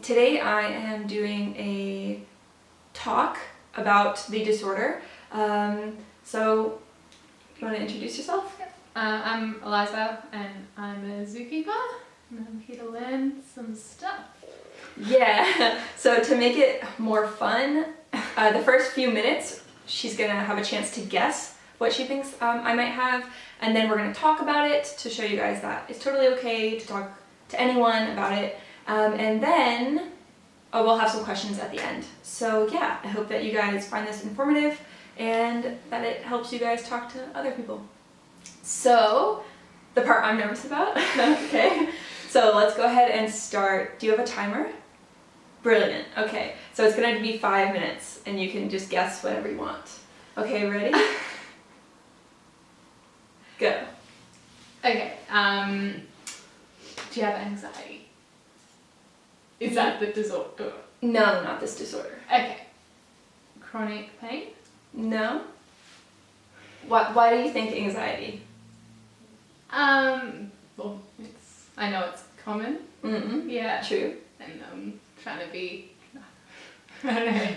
Today I am doing a talk about the disorder. So, you want to introduce yourself? I'm Eliza and I'm a zookeeper and I'm here to learn some stuff. Yeah, so to make it more fun, the first few minutes she's going to have a chance to guess what she thinks I might have, and then we're going to talk about it to show you guys that it's totally okay to talk to anyone about it, and then we'll have some questions at the end. So yeah, I hope that you guys find this informative and that it helps you guys talk to other people. So, the part I'm nervous about, okay, so let's go ahead and start. Do you have a timer? Brilliant, okay, so it's going to be 5 minutes and you can just guess whatever you want. Okay, ready? Go. Okay, do you have anxiety? Is that the disorder? No, not this disorder. Okay. Chronic pain? No? Why do you think anxiety? Well, I know it's common. Mm-mm. Yeah. True. And I'm trying to be, I don't know.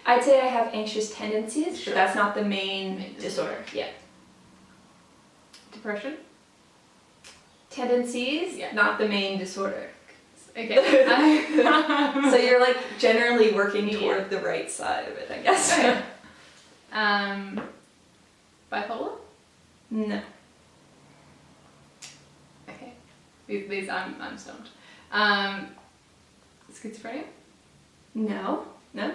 I'd say I have anxious tendencies, Sure. but that's not the main disorder. Yeah. Depression? Tendencies, Yeah. not the main disorder. Okay. So you're like generally working Yeah. toward the right side of it, I guess. Okay. Bipolar? No. Okay. These I'm stumped. Schizophrenia? No. No.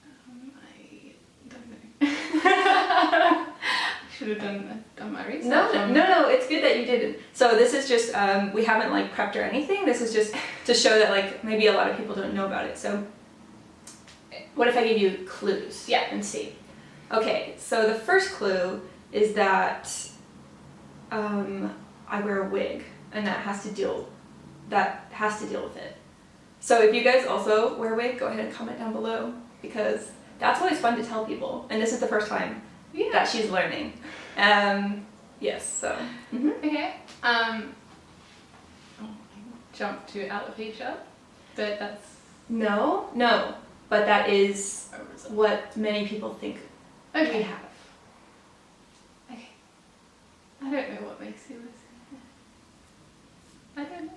I don't know. Should have done my research. No, it's good that you didn't. So this is just, we haven't like prepped or anything. This is just to show that like maybe a lot of people don't know about it. So what if I give you clues? Yeah. And see. Okay, so the first clue is that I wear a wig and that has to deal with it. So if you guys also wear a wig, go ahead and comment down below because that's always fun to tell people. And this is the first time that she's learning. Yes, so. Mm-hmm. Okay. Jump to alopecia, but that's No, but that is a result. what many people think we Okay. have. Okay. I don't know what makes you listen. I don't know.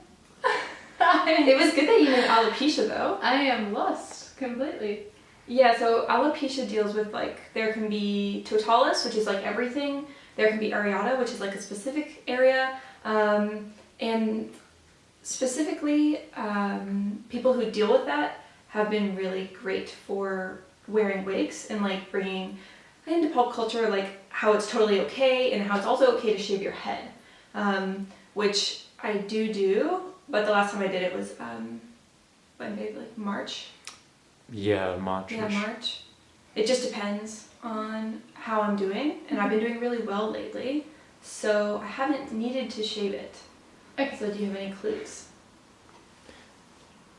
It was good that you knew alopecia though. I am lost completely. Yeah, so alopecia deals with like, there can be totalis, which is like everything. There can be areata, which is like a specific area. And specifically, people who deal with that have been really great for wearing wigs and like bringing into pop culture like how it's totally okay and how it's also okay to shave your head. Which I do, but the last time I did it was, when maybe like March. Yeah, March. Yeah, March. It just depends on how I'm doing, and I've been doing really well lately, so I haven't needed to shave it. Okay. So do you have any clues?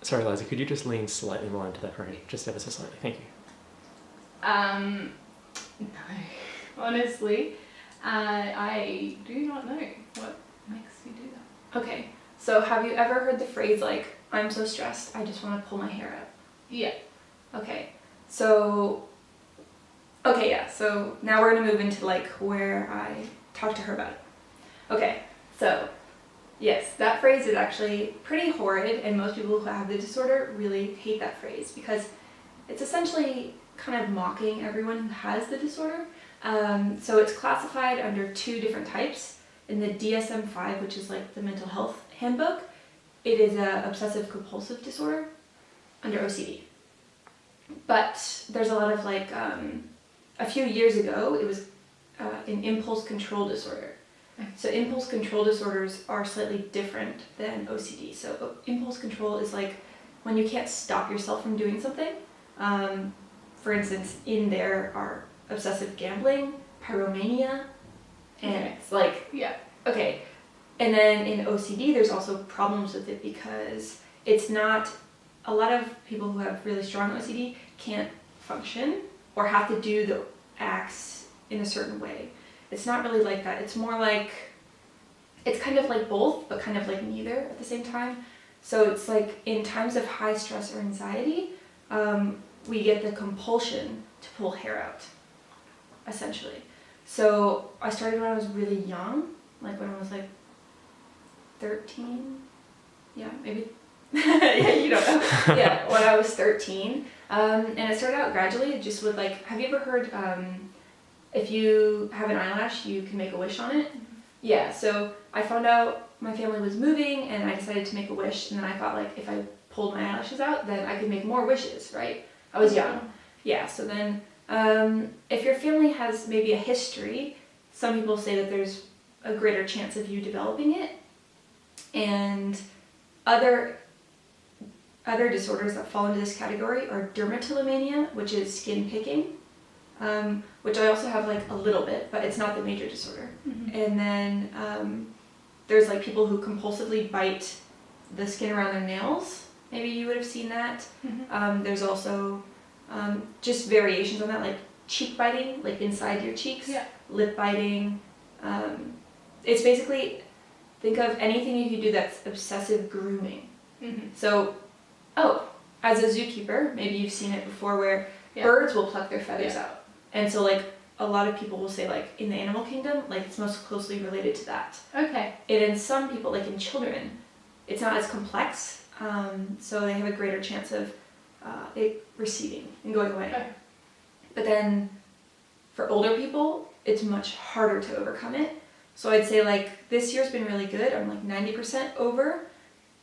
Sorry, Eliza, could you just lean slightly more into that frame? Just ever so slightly, thank you. No. Honestly, I do not know what makes you do that. Okay, so have you ever heard the phrase like, I'm so stressed, I just want to pull my hair out? Yeah. Okay, yeah, so now we're gonna move into like where I talk to her about it. Okay, so yes, that phrase is actually pretty horrid, and most people who have the disorder really hate that phrase because it's essentially kind of mocking everyone who has the disorder. So it's classified under 2 different types. In the DSM-5, which is like the mental health handbook, it is a obsessive compulsive disorder under OCD. But there's a lot of like, a few years ago, it was an impulse control disorder. So impulse control disorders are slightly different than OCD. So impulse control is like when you can't stop yourself from doing something. For instance, in there are obsessive gambling, pyromania, and it's like, Yeah. okay. And then in OCD, there's also problems with it because it's not, a lot of people who have really strong OCD can't function or have to do the acts in a certain way. It's not really like that. It's more like it's kind of like both, but kind of like neither at the same time. So it's like in times of high stress or anxiety, we get the compulsion to pull hair out, essentially. So I started when I was really young, like when I was like 13. Yeah, maybe. Yeah, you don't know. Yeah, when I was 13. And it started out gradually, just with like, have you ever heard, if you have an eyelash, you can make a wish on it? Yeah, so I found out my family was moving and I decided to make a wish, and then I thought like if I pulled my eyelashes out, then I could make more wishes, right? I was young. Yeah, so then if your family has maybe a history, some people say that there's a greater chance of you developing it. And other disorders that fall into this category are dermatillomania, which is skin picking, which I also have like a little bit, but it's not the major disorder. And then there's like people who compulsively bite the skin around their nails. Maybe you would have seen that. There's also just variations on that, like cheek biting, like inside your cheeks, lip biting. It's basically, think of anything you can do that's obsessive grooming. So, as a zookeeper, maybe you've seen it before where birds will pluck their feathers out. And so like a lot of people will say like in the animal kingdom, like it's most closely related to that. Okay. And in some people, like in children, it's not as complex, so they have a greater chance of it receding and going away. Okay. But then for older people, it's much harder to overcome it. So I'd say like this year's been really good. I'm like 90% over,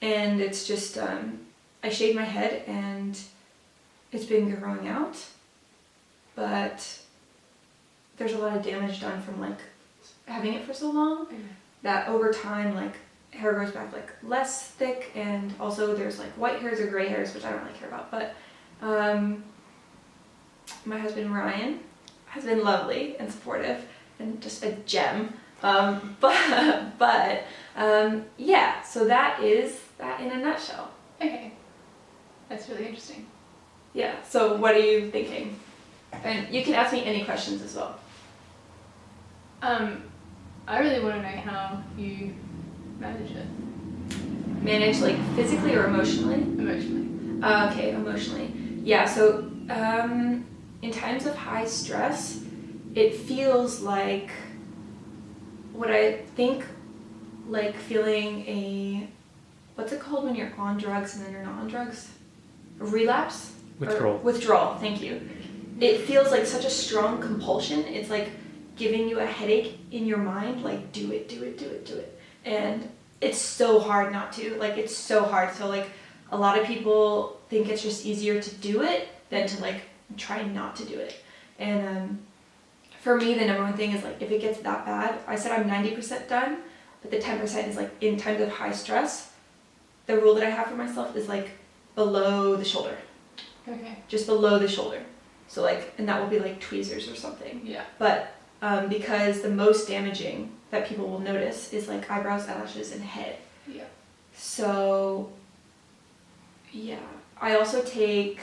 and it's just I shaved my head and it's been growing out, but there's a lot of damage done from like having it for so long that over time like hair grows back like less thick, and also there's like white hairs or gray hairs, which I don't really care about. But my husband Ryan has been lovely and supportive and just a gem. Yeah, so that is that in a nutshell. Okay, that's really interesting. Yeah, so what are you thinking? And you can ask me any questions as well. I really want to know how you manage it. Manage like physically or emotionally? Emotionally. Okay, emotionally. Yeah, so in times of high stress, it feels like what I think like feeling a, what's it called when you're on drugs and then you're not on drugs? A relapse? Withdrawal. Withdrawal, thank you. It feels like such a strong compulsion. It's like giving you a headache in your mind, like do it. And it's so hard not to, like it's so hard. So like a lot of people think it's just easier to do it than to like try not to do it. And for me, the number one thing is like if it gets that bad, I said I'm 90% done, but the 10% is like in times of high stress, the rule that I have for myself is like below the shoulder. Okay. Just below the shoulder. So like, and that will be like tweezers or something. Yeah. But because the most damaging that people will notice is like eyebrows, eyelashes, and head. Yeah. So, yeah. I also take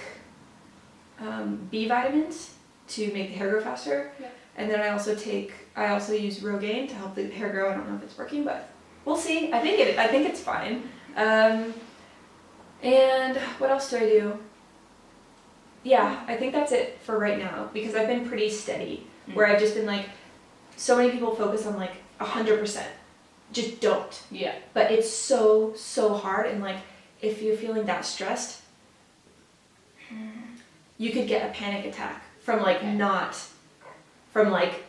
B vitamins to make the hair grow faster. Yeah. And then I also use Rogaine to help the hair grow. I don't know if it's working, but we'll see. I think it's fine. And what else do I do? Yeah, I think that's it for right now, because I've been pretty steady, where I've just been like, so many people focus on like 100%. Just don't. Yeah. But it's so hard, and like if you're feeling that stressed, you could get a panic attack from like from like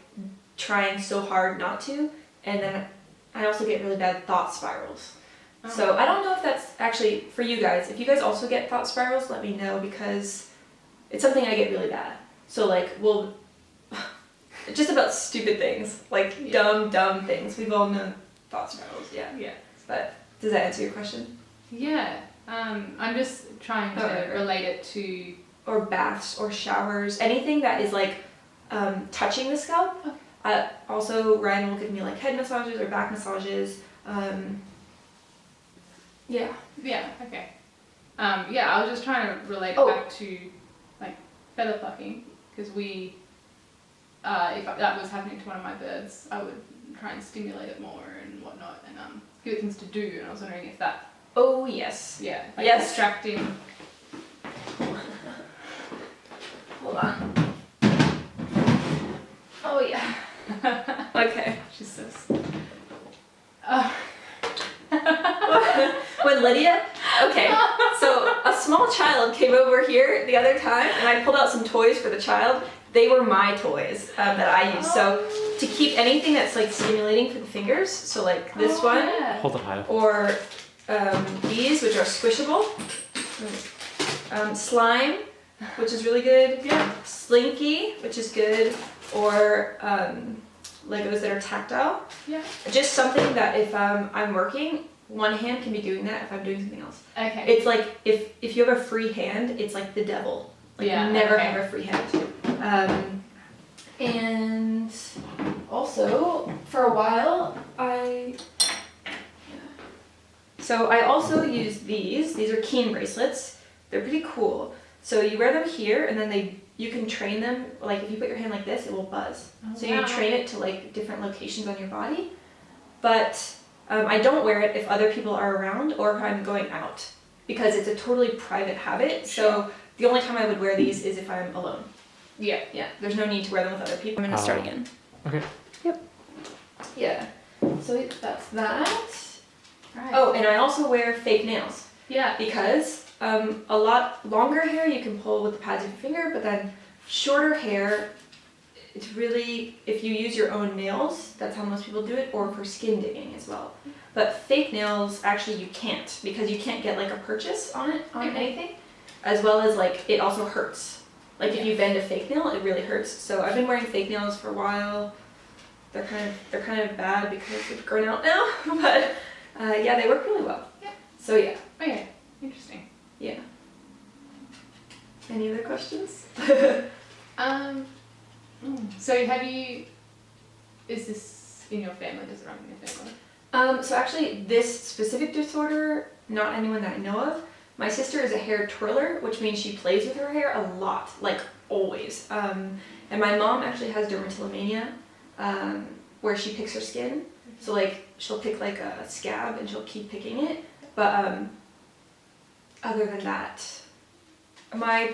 trying so hard not to, and then I also get really bad thought spirals. So I don't know if that's actually for you guys. If you guys also get thought spirals, let me know, because it's something I get really bad. So like, just about stupid things, like dumb things. We've all known thought spirals, yeah. But does that answer your question? Yeah. I'm just trying to relate it to... Or baths or showers, anything that is like touching the scalp. Okay. Also, Ryan will give me like head massages or back massages. Yeah. Yeah, okay. I was just trying to relate it back to like feather plucking, because if that was happening to one of my birds, I would try and stimulate it more and whatnot, and give it things to do. And I was wondering if that, Oh, yes. like Yes. distracting. Hold on. Oh, yeah. Okay. She's so. When Lydia, okay, so a small child came over here the other time and I pulled out some toys for the child. They were my toys that I use. So to keep anything that's like stimulating for the fingers, so like this one, Yeah. Hold it high up. or these, which are squishable, slime, which is really good, Yeah. slinky, which is good, or Legos that are tactile. Yeah. Just something that if I'm working, one hand can be doing that if I'm doing something else. Okay. It's like if you have a free hand, it's like the devil. Like Yeah, you never okay. have a free hand. And also for a while so I also use these. These are Keen bracelets. They're pretty cool. So you wear them here and then you can train them, like if you put your hand like this, it will buzz. Oh, So wow. you train it to like different locations on your body. But I don't wear it if other people are around or if I'm going out because it's a totally private habit. So the only time I would wear these is if I'm alone. Yeah. Yeah, there's no need to wear them with other people. I'm gonna start again. Okay. Yeah. So that's that. Right. Oh, and I also wear fake nails Yeah. because a lot longer hair you can pull with the pads of your finger, but then shorter hair, it's really, if you use your own nails, that's how most people do it, or for skin digging as well. But fake nails, actually you can't, because you can't get like a purchase on it, on Okay. anything, as well as like, it also hurts. Like if you bend a fake nail, it really hurts. So I've been wearing fake nails for a while. They're kind of bad because they've grown out now, but yeah, they work really well. Yeah. So yeah, Okay. Interesting. yeah. Any other questions? So is this in your family? Does it run in your family? So actually this specific disorder, not anyone that I know of. My sister is a hair twirler, which means she plays with her hair a lot, like always. And my mom actually has dermatillomania, where she picks her skin. So like she'll pick like a scab and she'll keep picking it. But other than that, my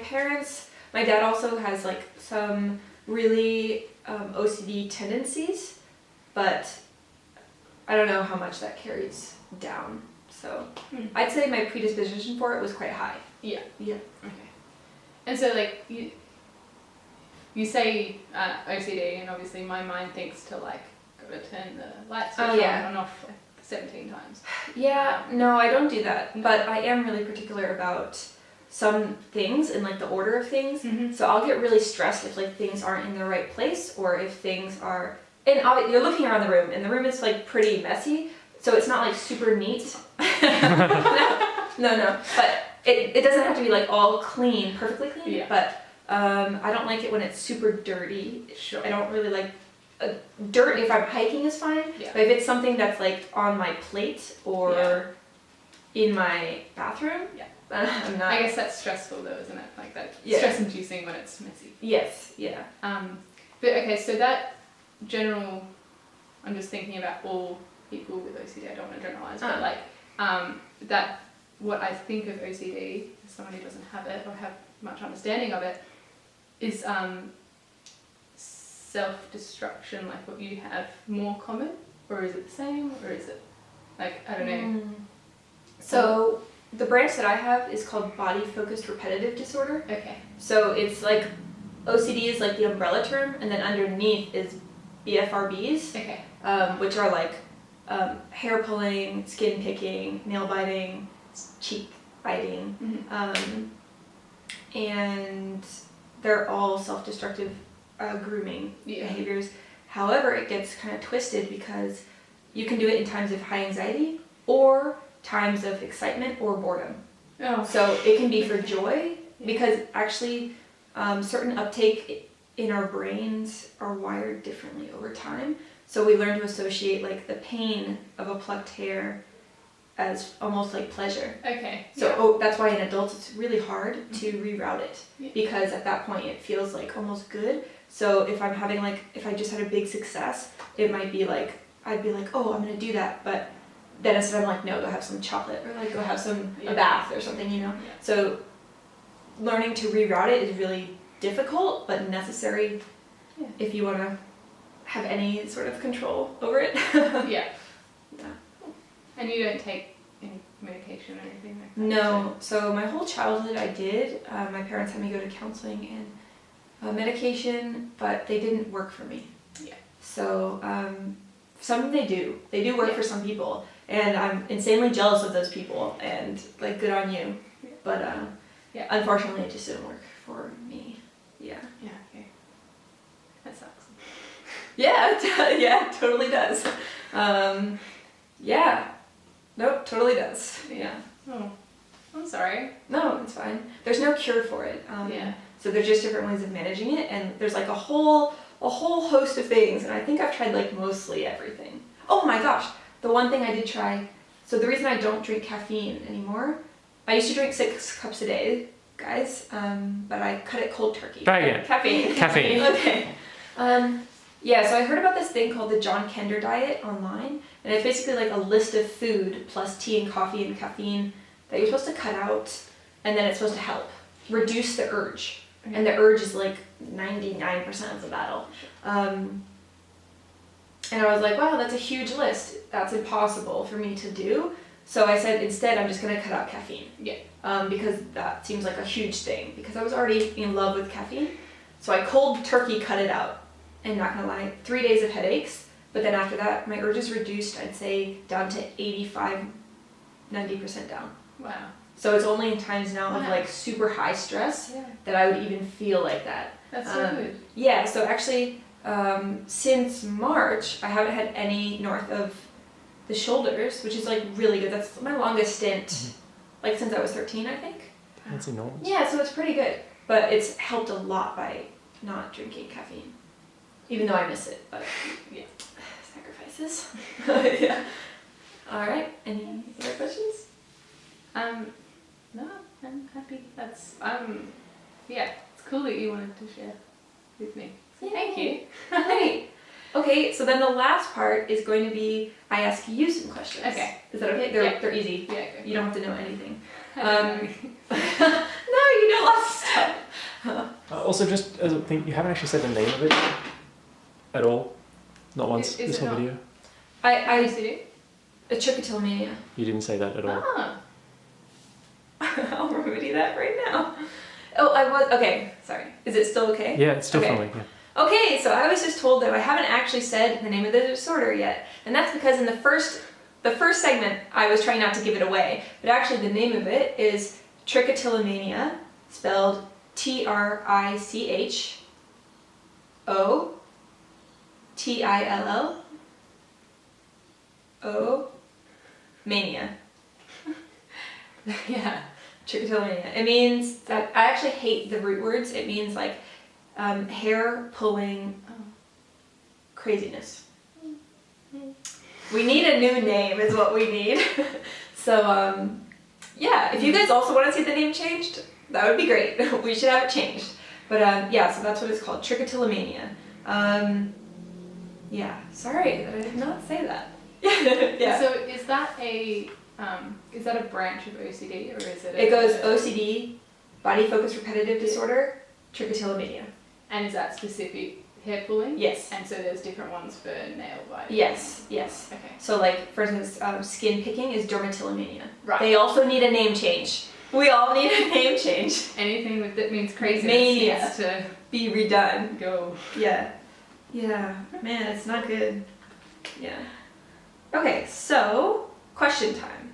dad also has like some really OCD tendencies, but I don't know how much that carries down. So I'd say my predisposition for it was quite high. Yeah. Yeah. Okay. And so like you say OCD, and obviously my mind thinks to like go to turn the lights switch on and off like 17 times. Yeah, no, I don't do that, but I am really particular about some things and like the order of things. Mm-hmm. So I'll get really stressed if like things aren't in the right place, or if things are, and you're looking around the room and the room is like pretty messy, so it's not like super neat. No, but it doesn't have to be like all clean, perfectly clean, Yeah. but I don't like it when it's super dirty. Sure. I don't really like dirt. If I'm hiking is fine, Yeah. but if it's something that's like on my plate or in my bathroom, I'm not. I guess that's stressful though, isn't it? Like that stress-inducing when it's messy. Yes, yeah. But okay, so that general, I'm just thinking about all people with OCD. I don't want to generalize, but like that. What I think of OCD, as someone who doesn't have it or have much understanding of it, is self-destruction, like what you have, more common, or is it the same, or is it like, I don't know. So the branch that I have is called body-focused repetitive disorder. Okay. So it's like OCD is like the umbrella term, and then underneath is BFRBs, Okay. which are like hair pulling, skin picking, nail biting, cheek biting, and they're all self-destructive grooming behaviors. However, it gets kind of twisted because you can do it in times of high anxiety or times of excitement or boredom. Oh. So it can be for joy, because actually certain uptake in our brains are wired differently over time. So we learn to associate like the pain of a plucked hair as almost like pleasure. Okay. So that's why in adults it's really hard to reroute it, because at that point it feels like almost good. So if I'm having like, if I just had a big success, it might be like, I'd be like, oh, I'm gonna do that, but then instead I'm like, no, go have some chocolate or like go have a Yeah. bath or something, you know. Yeah. So learning to reroute it is really difficult but necessary Yeah. if you want to have any sort of control over it. Yeah. Yeah. And you don't take any medication or anything like that? No, so my whole childhood I did. My parents had me go to counseling and medication, but they didn't work for me. Yeah. So some they do. They do work Yeah. for some people, and I'm insanely jealous of those people. And like, good on you. Yeah. But Yeah. unfortunately, it just didn't work for me. Yeah. Yeah, okay. That sucks. Yeah, yeah, totally does. Yeah. Nope, totally does. Yeah. Oh, I'm sorry. No, it's fine. There's no cure for it. Yeah. So there's just different ways of managing it, and there's like a whole host of things, and I think I've tried like mostly everything. Oh my gosh, the one thing I did try. So the reason I don't drink caffeine anymore, I used to drink 6 cups a day, guys, but I cut it cold turkey. Try again. Caffeine. Caffeine. Okay. Yeah, so I heard about this thing called the John Kender diet online, and it's basically like a list of food plus tea and coffee and caffeine that you're supposed to cut out, and then it's supposed to help reduce the urge. And the urge is like 99% of the battle. And I was like, wow, that's a huge list. That's impossible for me to do. So I said, instead, I'm just going to cut out caffeine. Yeah. Because that seems like a huge thing, because I was already in love with caffeine. So I cold turkey cut it out. And not gonna lie, 3 days of headaches, but then after that, my urges reduced, I'd say, down to 85, 90% down. Wow. So it's only in times now of Wow. like super high stress Yeah. that I would even feel like that. That's so good. Yeah, so actually, since March, I haven't had any north of the shoulders, which is like really good. That's my longest stint, like since I was 13, I think. That's enormous. Yeah, so it's pretty good. But it's helped a lot by not drinking caffeine. Even though I miss it, but Yeah. sacrifices. Yeah. All right. Any other questions? No, I'm happy. That's yeah, it's cool that you wanted to share with me. So thank you. Great. Okay, so then the last part is going to be I ask you some questions. Okay. Is that okay? They're easy. Yeah. Go. You don't have to know anything. I don't know. No, you know lots of stuff. Also, just as a thing, you haven't actually said the name of it at all. Not once Is this it whole not? video. I Yes, you do? a Trichotillomania. You didn't say that at all. Ah. I'll remedy that right now. Oh, I was okay. Sorry. Is it still okay? Yeah, it's still Okay. filming. Yeah. Okay, so I was just told that I haven't actually said the name of the disorder yet, and that's because in the first segment I was trying not to give it away, but actually the name of it is Trichotillomania, spelled Trichotillomania, mania. Yeah. Trichotillomania. It means that I actually hate the root words. It means like hair pulling Oh. craziness. We need a new name is what we need. So yeah, if you guys also want to see the name changed, that would be great. We should have it changed. But yeah, so that's what it's called, Trichotillomania. Yeah, sorry that I did not say that. Yeah. So is that a branch of OCD or is it? It goes OCD, body focus repetitive disorder, Trichotillomania. And is that specific hair pulling? Yes. And so there's different ones for nail biting? Yes, yes. Okay. So like, for instance, skin picking is dermatillomania. Right. They also need a name change. We all need a name change. Anything that means craziness Mania. needs to Be redone. go. Yeah. Yeah. Man, it's not good. Yeah. Okay, so question time.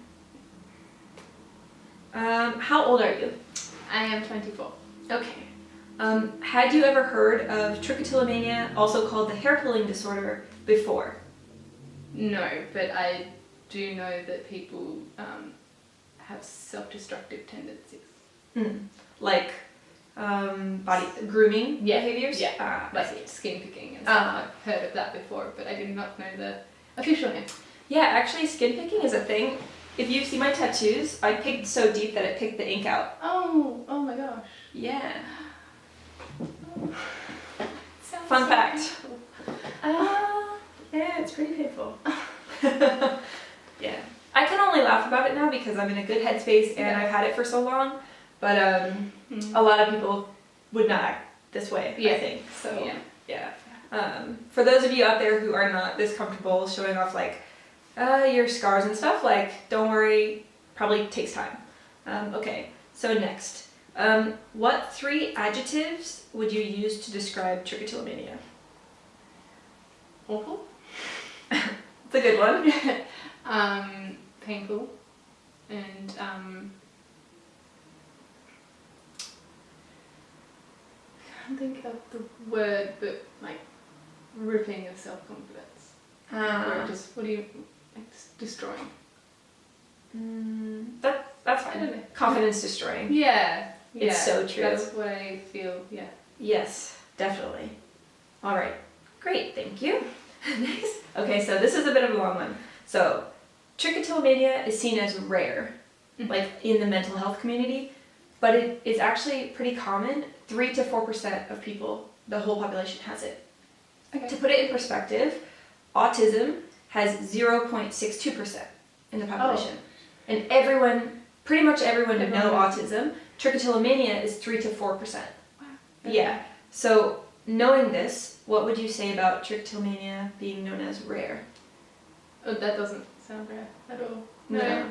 How old are you? I am 24. Okay. Had you ever heard of trichotillomania, also called the hair pulling disorder, before? No, but I do know that people have self-destructive tendencies. Like body grooming behaviors? Yeah. I Like see. skin picking and stuff. I've heard of that before, but I did not know the official name. Yeah, actually skin picking is a thing. If you see my tattoos, I picked so deep that it picked the ink out. Oh my gosh. Yeah. Sounds Fun so fact. cool. Yeah, it's pretty painful. Yeah. I can only laugh about it now because I'm in a good headspace and I've had it for so long. But a lot of people would not act this way, I think. So, yeah. For those of you out there who are not this comfortable showing off like your scars and stuff, like, don't worry, probably takes time. Okay, so next. What 3 adjectives would you use to describe trichotillomania? Awful. It's a good one. Painful, and I can't think of the word, but like ripping of self-confidence. Or just, what do you, like, destroying? That's I fine. don't know. Confidence destroying. Yeah. It's so true. That's what I feel, yeah. Yes, definitely. All right, great, thank you. Next. Okay, so this is a bit of a long one. So, trichotillomania is seen as rare, like in the mental health community, but it is actually pretty common. 3 to 4% of people, the whole population, has it. Okay. To put it in perspective, autism has 0.62% in the population. And everyone, pretty much everyone would know autism. Trichotillomania is 3 to 4%. Wow. Okay. Yeah. So knowing this, what would you say about trichotillomania being known as rare? Oh, that doesn't sound rare at all. No.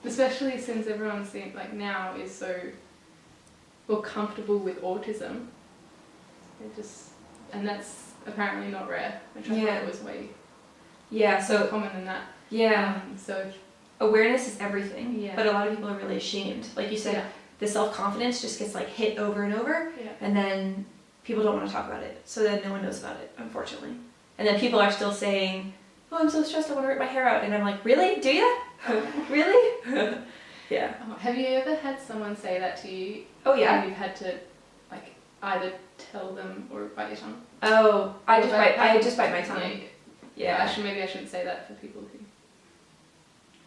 Especially since everyone seems like now is so comfortable with autism. And that's apparently not rare, which I thought was way so common than that. Yeah. So awareness is everything. Yeah. But a lot of people are really ashamed. Like you said, the self-confidence just gets like hit over and over, and then people don't want to talk about it. So then no one knows about it, unfortunately. And then people are still saying, "Oh, I'm so stressed, I want to rip my hair out." And I'm like, "Really? Do you? Really?" Yeah. Oh, have you ever had someone say that to you? Oh yeah. And you've had to like either tell them or bite your tongue? Oh, I just bite my tongue. Yeah. Actually, maybe I shouldn't say that for people who.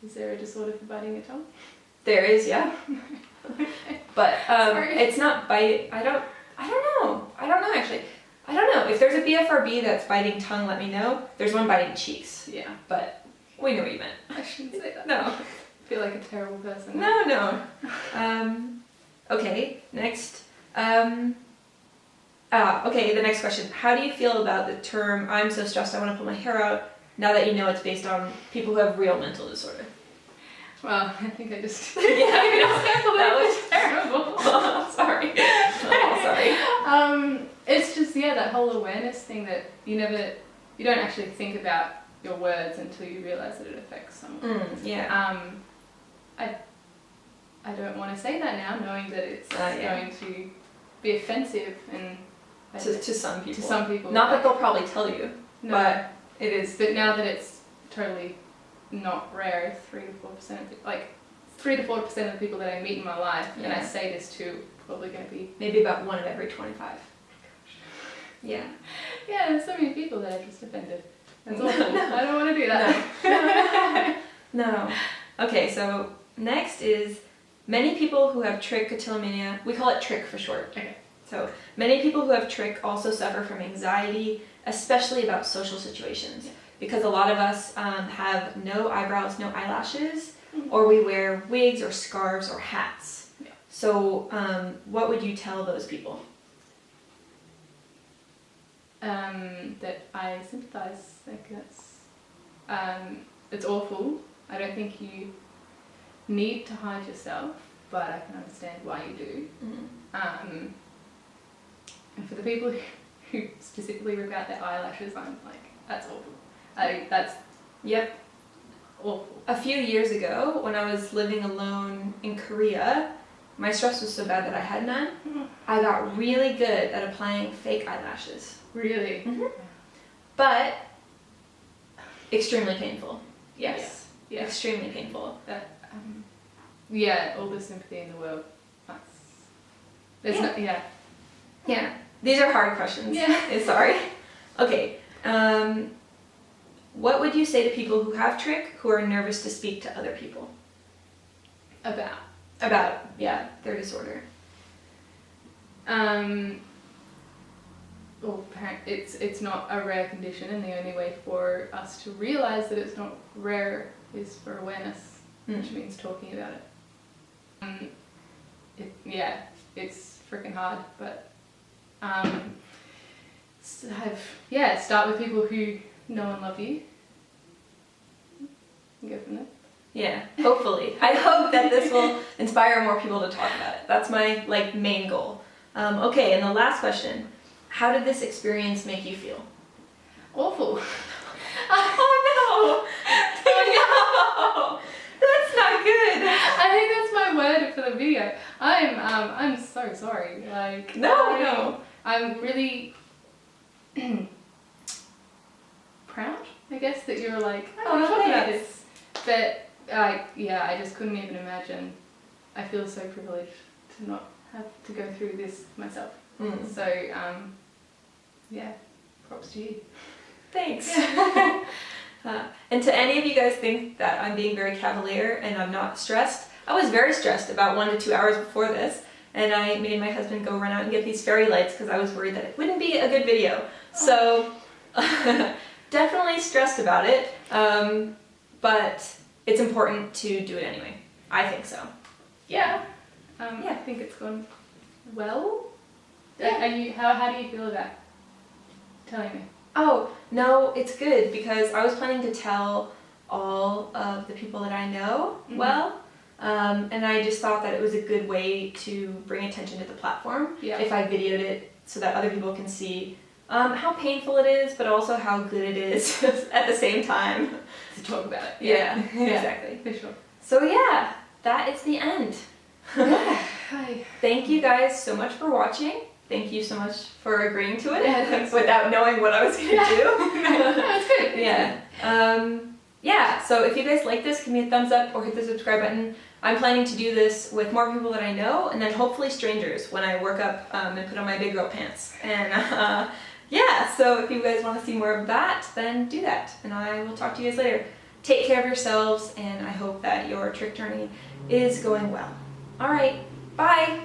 Is there a disorder for biting your tongue? There is, yeah. But Sorry. it's not bite. I don't know actually. I don't know. If there's a BFRB that's biting tongue, let me know. There's one biting cheeks. Yeah. But we know what you meant. I shouldn't say that. No. I feel like a terrible person. No. Okay, next. Okay, the next question. How do you feel about the term, "I'm so stressed I want to pull my hair out," now that you know it's based on people who have real mental disorder? Well, I think I just... That was terrible. Oh, sorry. Oh, sorry. It's just, that whole awareness thing that you don't actually think about your words until you realise that it affects someone. I don't want to say that now, knowing that it's going to be offensive and to some people. To some people. Not that they'll probably tell you, but it is. But now that it's totally not rare, 3 to 4% of like 3 to 4% of the people that I meet in my life, and I say this to, probably going to be maybe about 1 of every 25. Yeah. Yeah, there's so many people that are just offended. That's awful. I don't want to do that. No. Okay, so next is many people who have trichotillomania, we call it trich for short. Okay. So many people who have trich also suffer from anxiety, especially about social situations. Because a lot of us have no eyebrows, no eyelashes, or we wear wigs or scarves or hats. Yeah. So what would you tell those people? That I sympathise. Like it's awful. I don't think you need to hide yourself, but I can understand why you do. And for the people who specifically rip out their eyelashes, I'm like, that's awful. That's awful. A few years ago, when I was living alone in Korea, my stress was so bad that I had none. I got really good at applying fake eyelashes. Really? But extremely painful. Yes. Yeah. Extremely painful. All the sympathy in the world. Yeah. These are hard questions. Yeah. Sorry. Okay. What would you say to people who have trich who are nervous to speak to other people? About their disorder. it's not a rare condition, and the only way for us to realize that it's not rare is for awareness, which means talking about it. It's freaking hard, but start with people who know and love you. And go from there. Yeah, hopefully. I hope that this will inspire more people to talk about it. That's my main goal. Okay, and the last question. How did this experience make you feel? Awful. Oh no! Oh no! That's not good. I think that's my word for the video. I'm so sorry. No. I'm really proud, I guess, that you're like, oh, talk about this. But I just couldn't even imagine. I feel so privileged to not have to go through this myself. So props to you. Thanks. And to any of you guys think that I'm being very cavalier and I'm not stressed, I was very stressed about 1 to 2 hours before this, and I made my husband go run out and get these fairy lights because I was worried that it wouldn't be a good video. So definitely stressed about it, but it's important to do it anyway. I think so. Yeah. I think it's gone well. Yeah. How do you feel about telling me? Oh, no, it's good because I was planning to tell all of the people that I know well, and I just thought that it was a good way to bring attention to the platform if I videoed it so that other people can see how painful it is, but also how good it is at the same time. To talk about it. Yeah, exactly. For sure. So that is the end. Thank you guys so much for watching. Thank you so much for agreeing to it without knowing what I was going to do. That's good. So if you guys like this, give me a thumbs up or hit the subscribe button. I'm planning to do this with more people that I know, and then hopefully strangers when I work up and put on my big girl pants. And so if you guys want to see more of that, then do that. And I will talk to you guys later. Take care of yourselves, and I hope that your trick journey is going well. All right, bye.